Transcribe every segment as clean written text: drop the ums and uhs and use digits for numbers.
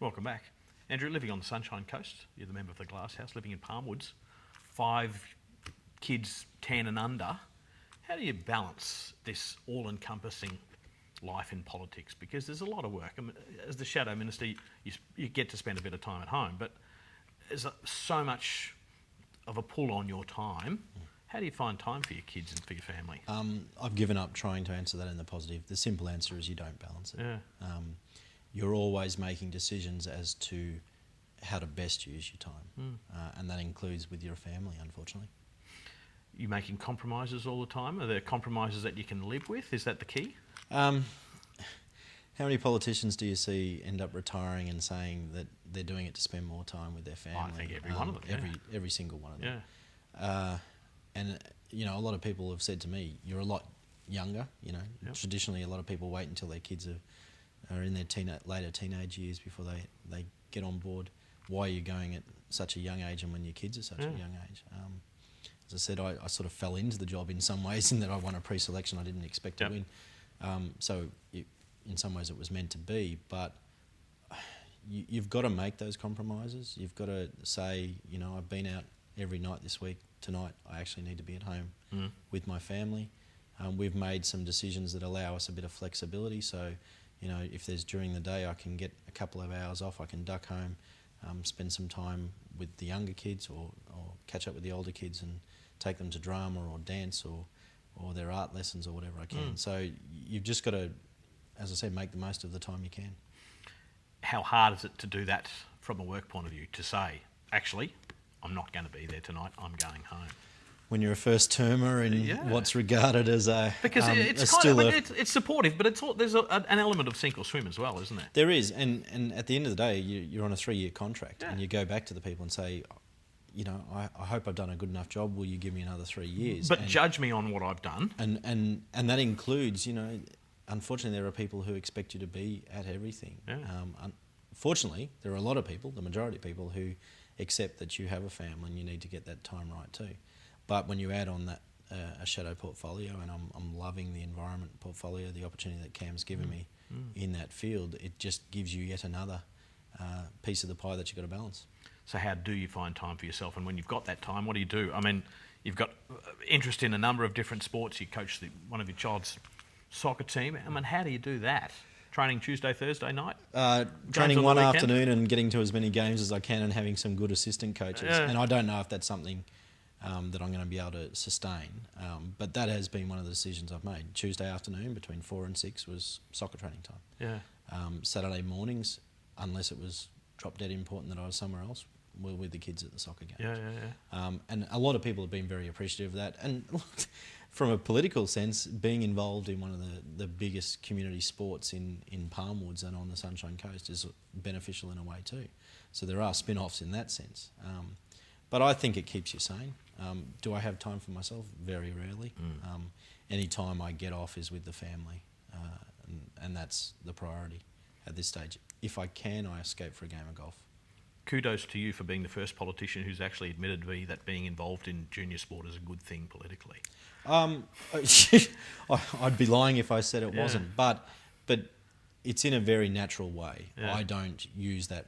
Welcome back. Andrew, living on the Sunshine Coast, you're the member of the Glass House, living in Palmwoods, 5 kids 10 and under. How do you balance this all-encompassing life in politics? Because there's a lot of work. I mean, as the Shadow Minister, you get to spend a bit of time at home, but there's so much of a pull on your time. How do you find time for your kids and for your family? I've given up trying to answer that in the positive. The simple answer is you don't balance it. Yeah. You're always making decisions as to how to best use your time, and that includes with your family, unfortunately. You making compromises all the time? Are there compromises that you can live with? Is that the key? How many politicians do you see end up retiring and saying that they're doing it to spend more time with their family? I think every one of them. Every single one of them. Yeah. And you know, a lot of people have said to me, "You're a lot younger." You know, Yep. Traditionally, a lot of people wait until their kids are in their later teenage years before they get on board. Why are you going at such a young age, and when your kids are such a young age? As I said, I sort of fell into the job in some ways in that I won a pre-selection. I didn't expect to win. In some ways it was meant to be, but you've got to make those compromises. You've got to say, you know, I've been out every night this week. Tonight I actually need to be at home with my family. We've made some decisions that allow us a bit of flexibility. So, you know, if there's during the day I can get a couple of hours off, I can duck home, spend some time with the younger kids or catch up with the older kids and take them to drama or dance or their art lessons or whatever I can. So you've just got to, as I said, make the most of the time you can. How hard is it to do that from a work point of view, to say, actually, I'm not going to be there tonight, I'm going home? When you're a first termer in what's regarded as a... Because it's supportive, but there's an element of sink or swim as well, isn't there? There is, and at the end of the day, you're on a 3-year contract, and you go back to the people and say, you know, I hope I've done a good enough job. Will you give me another 3 years? But judge me on what I've done. And that includes, you know, unfortunately, there are people who expect you to be at everything. Yeah. Fortunately, there are a lot of people, the majority of people, who accept that you have a family and you need to get that time right too. But when you add on that a shadow portfolio, and I'm loving the environment portfolio, the opportunity that Cam's given me in that field, it just gives you yet another piece of the pie that you've got to balance. So how do you find time for yourself? And when you've got that time, what do you do? I mean, you've got interest in a number of different sports. You coach one of your child's soccer team. I mean, how do you do that? Training Tuesday, Thursday night? Training one afternoon and getting to as many games as I can and having some good assistant coaches. Yeah. And I don't know if that's something that I'm going to be able to sustain. But that has been one of the decisions I've made. Tuesday afternoon between 4 and 6 was soccer training time. Yeah. Saturday mornings, unless it was drop dead important that I was somewhere else, we're with the kids at the soccer games. Yeah. And a lot of people have been very appreciative of that. And from a political sense, being involved in one of the biggest community sports in Palmwoods and on the Sunshine Coast is beneficial in a way too. So there are spin-offs in that sense. But I think it keeps you sane. Do I have time for myself? Very rarely. Any time I get off is with the family, and that's the priority at this stage. If I can, I escape for a game of golf. Kudos to you for being the first politician who's actually admitted to me that being involved in junior sport is a good thing politically. I'd be lying if I said it wasn't, but it's in a very natural way. Yeah. I don't use that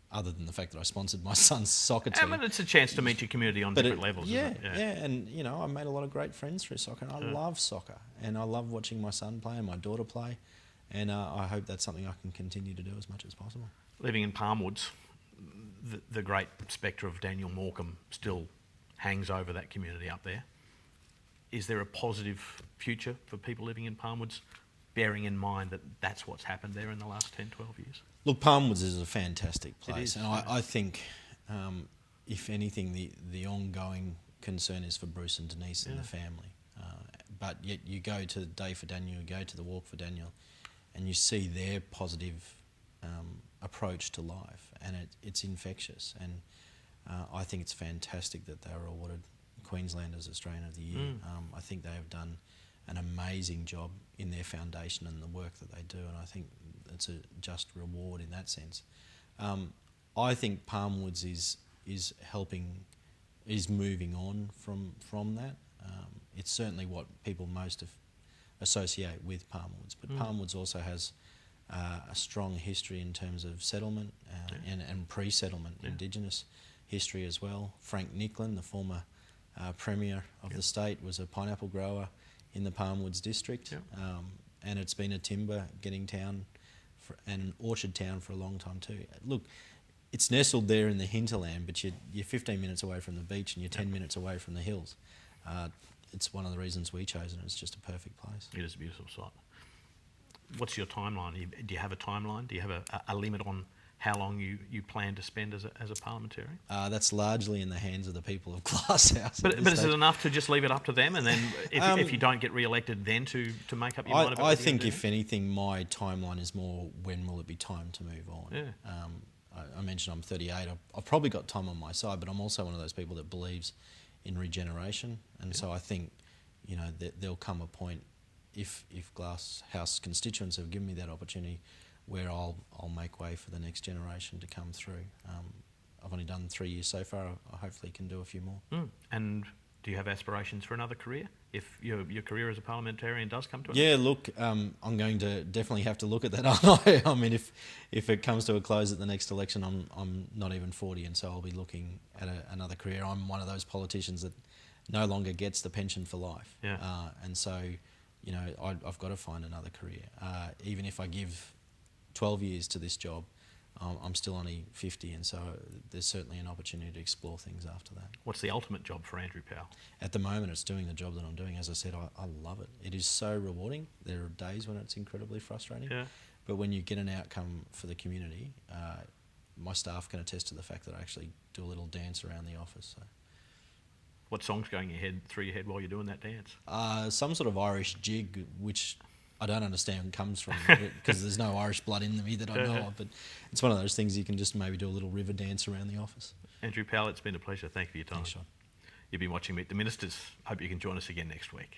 other than the fact that I sponsored my son's soccer team. I mean, it's a chance to meet your community on different levels, isn't it? Yeah, and you know, I made a lot of great friends through soccer, and I love soccer, and I love watching my son play and my daughter play, and I hope that's something I can continue to do as much as possible. Living in Palmwoods, the great spectre of Daniel Morecambe still hangs over that community up there. Is there a positive future for people living in Palmwoods, bearing in mind that that's what's happened there in the last 10, 12 years? Look, Palmwoods is a fantastic place, It is, and I think, if anything, the ongoing concern is for Bruce and Denise and the family. But yet you go to the Day for Daniel, you go to the Walk for Daniel, and you see their positive approach to life, and it's infectious. And I think it's fantastic that they were awarded Queenslanders Australian of the Year. I think they have done an amazing job in their foundation and the work that they do, and I think it's a just reward in that sense. I think Palmwoods is moving on from that. It's certainly what people most associate with Palmwoods, but Palmwoods also has a strong history in terms of settlement and pre-settlement, Indigenous history as well. Frank Nicklin, the former Premier of the state, was a pineapple grower in the Palmwoods district, and it's been a timber getting town and an orchard town for a long time too. Look, it's nestled there in the hinterland, but you're 15 minutes away from the beach and you're 10 minutes away from the hills. It's one of the reasons we chose it. It's just a perfect place. It is a beautiful site. What's your timeline? Do you have a timeline? Do you have a limit on how long you plan to spend as a parliamentarian? That's largely in the hands of the people of Glasshouse. But is it enough to just leave it up to them, and then if you don't get re-elected, then to make up your mind about I think if anything, my timeline is more when will it be time to move on. Yeah. I mentioned I'm 38. I've probably got time on my side, but I'm also one of those people that believes in regeneration, and so I think, there'll come a point if Glasshouse constituents have given me that opportunity where I'll make way for the next generation to come through. I've only done 3 years so far. I hopefully can do a few more. And do you have aspirations for another career if your career as a parliamentarian does come to an end? Yeah, look, I'm going to definitely have to look at that, aren't I? I mean, if it comes to a close at the next election, I'm not even 40, and so I'll be looking at another career. I'm one of those politicians that no longer gets the pension for life. Yeah. And so, I've got to find another career. Even if I give 12 years to this job, I'm still only 50, and so there's certainly an opportunity to explore things after that. What's the ultimate job for Andrew Powell? At the moment, it's doing the job that I'm doing. As I said, I love it. It is so rewarding. There are days when it's incredibly frustrating, but when you get an outcome for the community, my staff can attest to the fact that I actually do a little dance around the office. So. What song's going through your head while you're doing that dance? Some sort of Irish jig, which I don't understand comes from, because there's no Irish blood in me that I know of, but it's one of those things you can just maybe do a little river dance around the office. Andrew Powell, it's been a pleasure. Thank you for your time. Thanks, Shaun. You've been watching Meet the Ministers. Hope you can join us again next week.